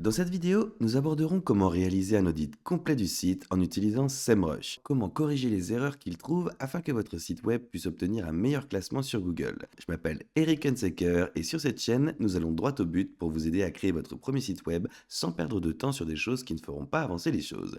Dans cette vidéo, nous aborderons comment réaliser un audit complet du site en utilisant SEMrush, comment corriger les erreurs qu'il trouve afin que votre site web puisse obtenir un meilleur classement sur Google. Je m'appelle Eric Hunsaker et sur cette chaîne, nous allons droit au but pour vous aider à créer votre premier site web sans perdre de temps sur des choses qui ne feront pas avancer les choses.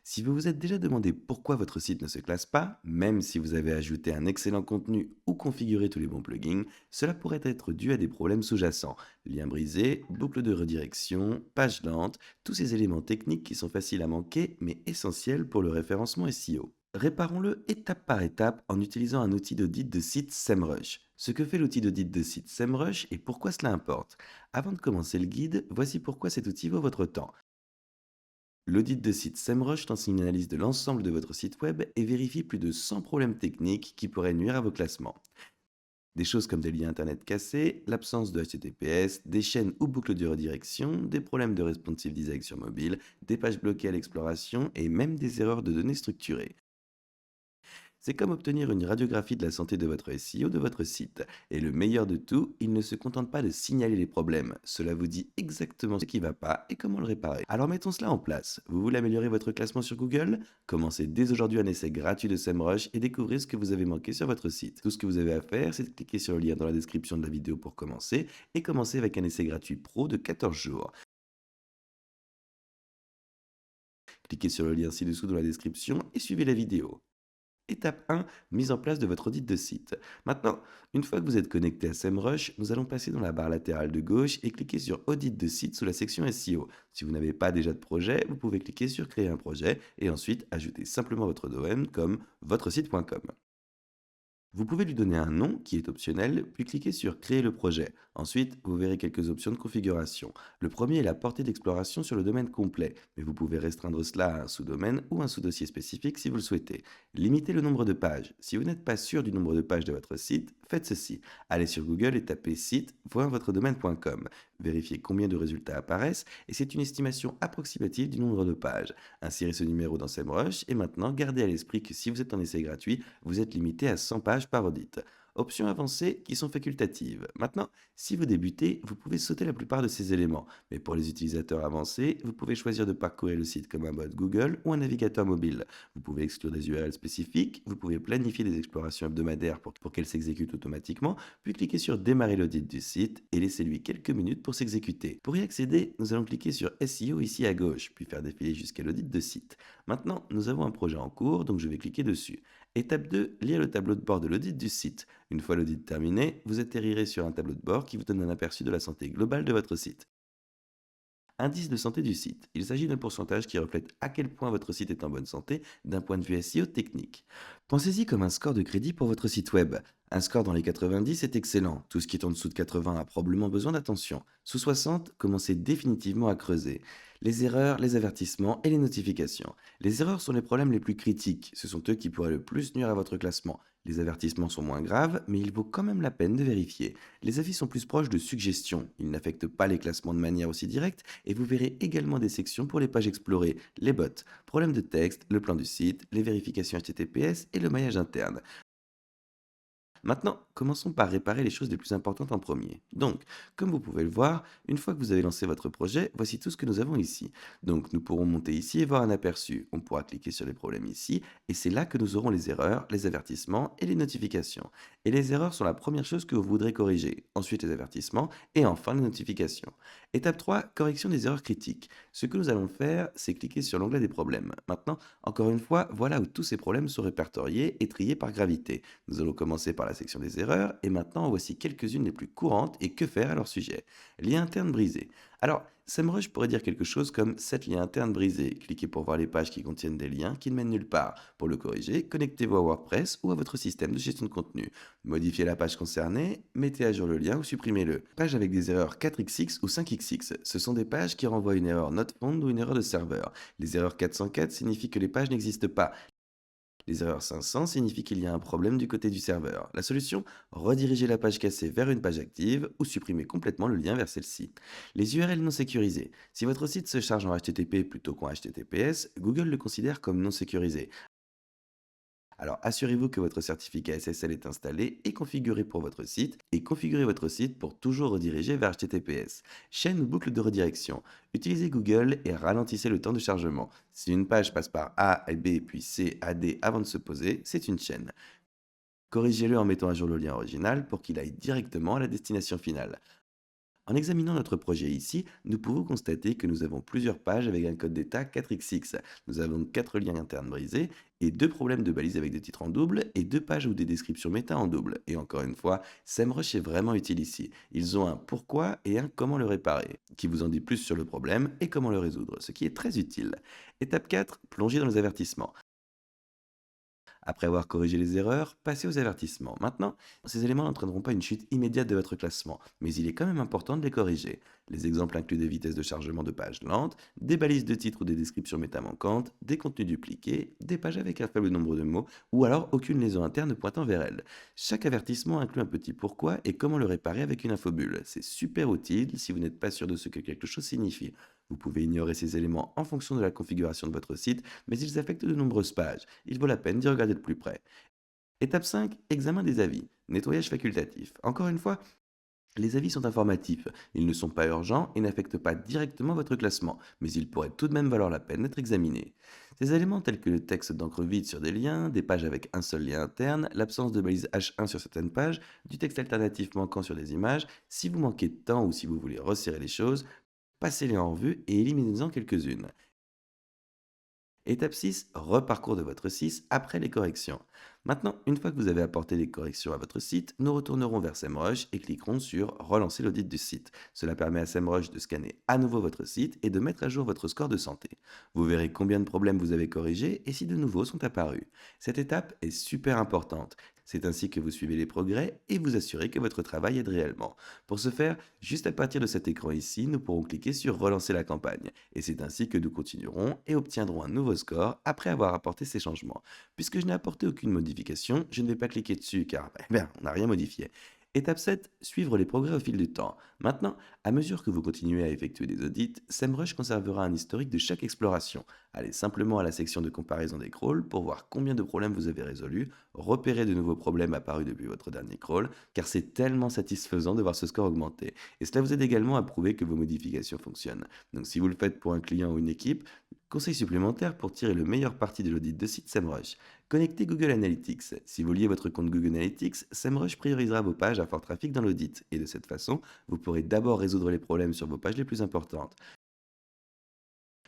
Si vous vous êtes déjà demandé pourquoi votre site ne se classe pas, même si vous avez ajouté un excellent contenu ou configuré tous les bons plugins, cela pourrait être dû à des problèmes sous-jacents. Liens brisés, boucles de redirection, pages lentes, tous ces éléments techniques qui sont faciles à manquer mais essentiels pour le référencement SEO. Réparons-le étape par étape en utilisant un outil d'audit de site SEMrush. Ce que fait l'outil d'audit de site SEMrush et pourquoi cela importe. Avant de commencer le guide, voici pourquoi cet outil vaut votre temps. L'audit de site SEMrush lance une analyse de l'ensemble de votre site web et vérifie plus de 100 problèmes techniques qui pourraient nuire à vos classements. Des choses comme des liens internet cassés, l'absence de HTTPS, des chaînes ou boucles de redirection, des problèmes de responsive design sur mobile, des pages bloquées à l'exploration et même des erreurs de données structurées. C'est comme obtenir une radiographie de la santé de votre SEO de votre site. Et le meilleur de tout, il ne se contente pas de signaler les problèmes. Cela vous dit exactement ce qui ne va pas et comment le réparer. Alors mettons cela en place. Vous voulez améliorer votre classement sur Google? Commencez dès aujourd'hui un essai gratuit de SEMrush et découvrez ce que vous avez manqué sur votre site. Tout ce que vous avez à faire, c'est de cliquer sur le lien dans la description de la vidéo pour commencer et commencer avec un essai gratuit pro de 14 jours. Cliquez sur le lien ci-dessous dans la description et suivez la vidéo. Étape 1, mise en place de votre audit de site. Maintenant, une fois que vous êtes connecté à SEMrush, nous allons passer dans la barre latérale de gauche et cliquer sur Audit de site sous la section SEO. Si vous n'avez pas déjà de projet, vous pouvez cliquer sur Créer un projet et ensuite ajouter simplement votre domaine comme votresite.com. Vous pouvez lui donner un nom qui est optionnel, puis cliquez sur Créer le projet. Ensuite, vous verrez quelques options de configuration. Le premier est la portée d'exploration sur le domaine complet, mais vous pouvez restreindre cela à un sous-domaine ou un sous-dossier spécifique si vous le souhaitez. Limitez le nombre de pages. Si vous n'êtes pas sûr du nombre de pages de votre site, faites ceci. Allez sur Google et tapez site.votredomaine.com. Vérifiez combien de résultats apparaissent et c'est une estimation approximative du nombre de pages. Insérez ce numéro dans SEMrush et maintenant gardez à l'esprit que si vous êtes en essai gratuit, vous êtes limité à 100 pages par audit. Options avancées qui sont facultatives. Maintenant, si vous débutez, vous pouvez sauter la plupart de ces éléments, mais pour les utilisateurs avancés, vous pouvez choisir de parcourir le site comme un mode Google ou un navigateur mobile. Vous pouvez exclure des URL spécifiques, vous pouvez planifier des explorations hebdomadaires pour qu'elles s'exécutent automatiquement, puis cliquer sur Démarrer l'audit du site et laissez-lui quelques minutes pour s'exécuter. Pour y accéder, nous allons cliquer sur SEO ici à gauche, puis faire défiler jusqu'à l'audit de site. Maintenant, nous avons un projet en cours, donc je vais cliquer dessus. Étape 2, lire le tableau de bord de l'audit du site. Une fois l'audit terminé, vous atterrirez sur un tableau de bord qui vous donne un aperçu de la santé globale de votre site. Indice de santé du site. Il s'agit d'un pourcentage qui reflète à quel point votre site est en bonne santé d'un point de vue SEO technique. Pensez-y comme un score de crédit pour votre site web. Un score dans les 90 est excellent. Tout ce qui est en dessous de 80 a probablement besoin d'attention. Sous 60, commencez définitivement à creuser. Les erreurs, les avertissements et les notifications. Les erreurs sont les problèmes les plus critiques. Ce sont eux qui pourraient le plus nuire à votre classement. Les avertissements sont moins graves, mais il vaut quand même la peine de vérifier. Les avis sont plus proches de suggestions. Ils n'affectent pas les classements de manière aussi directe et vous verrez également des sections pour les pages explorées, les bots, problèmes de texte, le plan du site, les vérifications HTTPS et le maillage interne. Maintenant, commençons par réparer les choses les plus importantes en premier. Donc, comme vous pouvez le voir, une fois que vous avez lancé votre projet, voici tout ce que nous avons ici. Donc, nous pourrons monter ici et voir un aperçu. On pourra cliquer sur les problèmes ici, et c'est là que nous aurons les erreurs, les avertissements et les notifications. Et les erreurs sont la première chose que vous voudrez corriger. Ensuite, les avertissements, et enfin les notifications. Étape 3, correction des erreurs critiques. Ce que nous allons faire, c'est cliquer sur l'onglet des problèmes. Maintenant, encore une fois, voilà où tous ces problèmes sont répertoriés et triés par gravité. Nous allons commencer par la section des erreurs et maintenant voici quelques-unes des plus courantes et que faire à leur sujet. Lien interne brisé. Alors, SEMrush pourrait dire quelque chose comme 7 liens internes brisés. Cliquez pour voir les pages qui contiennent des liens qui ne mènent nulle part. Pour le corriger, connectez-vous à WordPress ou à votre système de gestion de contenu. Modifiez la page concernée, mettez à jour le lien ou supprimez-le. Page avec des erreurs 4xx ou 5xx. Ce sont des pages qui renvoient une erreur not found ou une erreur de serveur. Les erreurs 404 signifient que les pages n'existent pas. Les erreurs 500 signifient qu'il y a un problème du côté du serveur. La solution, rediriger la page cassée vers une page active ou supprimer complètement le lien vers celle-ci. Les URL non sécurisées. Si votre site se charge en HTTP plutôt qu'en HTTPS, Google le considère comme non sécurisé. Alors assurez-vous que votre certificat SSL est installé et configuré pour votre site, et configurez votre site pour toujours rediriger vers HTTPS. Chaîne ou boucle de redirection. Utilisez Google et ralentissez le temps de chargement. Si une page passe par A et B puis C à D avant de se poser, c'est une chaîne. Corrigez-le en mettant à jour le lien original pour qu'il aille directement à la destination finale. En examinant notre projet ici, nous pouvons constater que nous avons plusieurs pages avec un code d'état 4xx. Nous avons 4 liens internes brisés et 2 problèmes de balises avec des titres en double et 2 pages ou des descriptions méta en double. Et encore une fois, SEMrush est vraiment utile ici. Ils ont un pourquoi et un comment le réparer, qui vous en dit plus sur le problème et comment le résoudre, ce qui est très utile. Étape 4, plongez dans les avertissements. Après avoir corrigé les erreurs, passez aux avertissements. Maintenant, ces éléments n'entraîneront pas une chute immédiate de votre classement, mais il est quand même important de les corriger. Les exemples incluent des vitesses de chargement de pages lentes, des balises de titres ou des descriptions méta manquantes, des contenus dupliqués, des pages avec un faible nombre de mots, ou alors aucune liaison interne pointant vers elles. Chaque avertissement inclut un petit pourquoi et comment le réparer avec une infobulle. C'est super utile si vous n'êtes pas sûr de ce que quelque chose signifie. Vous pouvez ignorer ces éléments en fonction de la configuration de votre site, mais ils affectent de nombreuses pages. Il vaut la peine d'y regarder de plus près. Étape 5, examen des avis. Nettoyage facultatif. Encore une fois, les avis sont informatifs. Ils ne sont pas urgents et n'affectent pas directement votre classement, mais ils pourraient tout de même valoir la peine d'être examinés. Ces éléments tels que le texte d'encre vide sur des liens, des pages avec un seul lien interne, l'absence de balise H1 sur certaines pages, du texte alternatif manquant sur des images, si vous manquez de temps ou si vous voulez resserrer les choses, passez-les en revue et éliminez-en quelques-unes. Étape 6, reparcours de votre site après les corrections. Maintenant, une fois que vous avez apporté les corrections à votre site, nous retournerons vers SEMrush et cliquerons sur Relancer l'audit du site. Cela permet à SEMrush de scanner à nouveau votre site et de mettre à jour votre score de santé. Vous verrez combien de problèmes vous avez corrigés et si de nouveaux sont apparus. Cette étape est super importante. C'est ainsi que vous suivez les progrès et vous assurez que votre travail aide réellement. Pour ce faire, juste à partir de cet écran ici, nous pourrons cliquer sur Relancer la campagne. Et c'est ainsi que nous continuerons et obtiendrons un nouveau score après avoir apporté ces changements. Puisque je n'ai apporté aucune modification, je ne vais pas cliquer dessus car on n'a rien modifié. Étape 7, suivre les progrès au fil du temps. Maintenant, à mesure que vous continuez à effectuer des audits, SEMrush conservera un historique de chaque exploration. Allez simplement à la section de comparaison des crawls pour voir combien de problèmes vous avez résolus, repérer de nouveaux problèmes apparus depuis votre dernier crawl, car c'est tellement satisfaisant de voir ce score augmenter. Et cela vous aide également à prouver que vos modifications fonctionnent. Donc si vous le faites pour un client ou une équipe, conseil supplémentaire pour tirer le meilleur parti de l'audit de site SEMrush. Connectez Google Analytics. Si vous liez votre compte Google Analytics, SEMrush priorisera vos pages à fort trafic dans l'audit. Et de cette façon, vous pourrez d'abord résoudre les problèmes sur vos pages les plus importantes.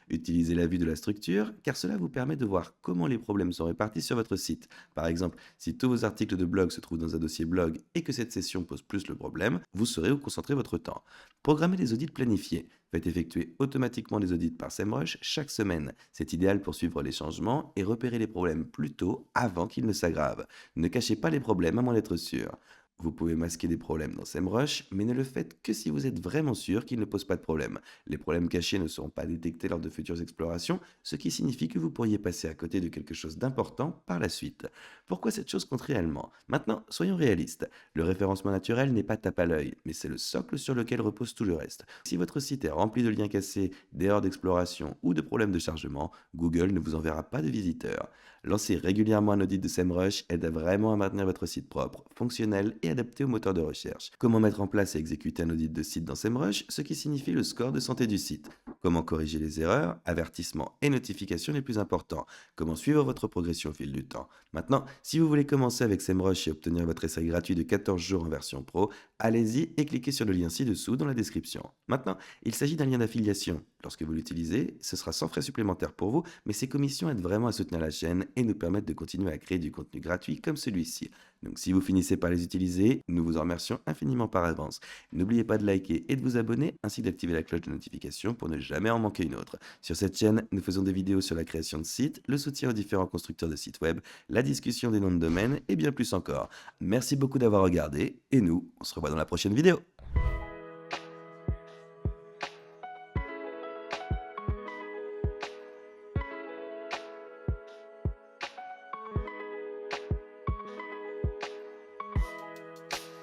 Utilisez la vue de la structure, car cela vous permet de voir comment les problèmes sont répartis sur votre site. Par exemple, si tous vos articles de blog se trouvent dans un dossier blog et que cette session pose plus le problème, vous saurez où concentrer votre temps. Programmez des audits planifiés. Faites effectuer automatiquement les audits par SEMrush chaque semaine. C'est idéal pour suivre les changements et repérer les problèmes plus tôt avant qu'ils ne s'aggravent. Ne cachez pas les problèmes à moins d'être sûr. Vous pouvez masquer des problèmes dans SEMrush, mais ne le faites que si vous êtes vraiment sûr qu'ils ne posent pas de problème. Les problèmes cachés ne seront pas détectés lors de futures explorations, ce qui signifie que vous pourriez passer à côté de quelque chose d'important par la suite. Pourquoi cette chose compte réellement? Maintenant, soyons réalistes. Le référencement naturel n'est pas tape à l'œil, mais c'est le socle sur lequel repose tout le reste. Si votre site est rempli de liens cassés, d'erreurs d'exploration ou de problèmes de chargement, Google ne vous enverra pas de visiteurs. Lancer régulièrement un audit de SEMrush aide vraiment à maintenir votre site propre, fonctionnel et adapté au moteur de recherche. Comment mettre en place et exécuter un audit de site dans SEMrush, ce qui signifie le score de santé du site. Comment corriger les erreurs, avertissements et notifications les plus importants. Comment suivre votre progression au fil du temps. Maintenant, si vous voulez commencer avec SEMrush et obtenir votre essai gratuit de 14 jours en version pro, allez-y et cliquez sur le lien ci-dessous dans la description. Maintenant, il s'agit d'un lien d'affiliation. Lorsque vous l'utilisez, ce sera sans frais supplémentaires pour vous, mais ces commissions aident vraiment à soutenir la chaîne et nous permettent de continuer à créer du contenu gratuit comme celui-ci. Donc si vous finissez par les utiliser, nous vous en remercions infiniment par avance. N'oubliez pas de liker et de vous abonner, ainsi d'activer la cloche de notification pour ne jamais en manquer une autre. Sur cette chaîne, nous faisons des vidéos sur la création de sites, le soutien aux différents constructeurs de sites web, la discussion des noms de domaine et bien plus encore. Merci beaucoup d'avoir regardé et nous, on se revoit dans la prochaine vidéo.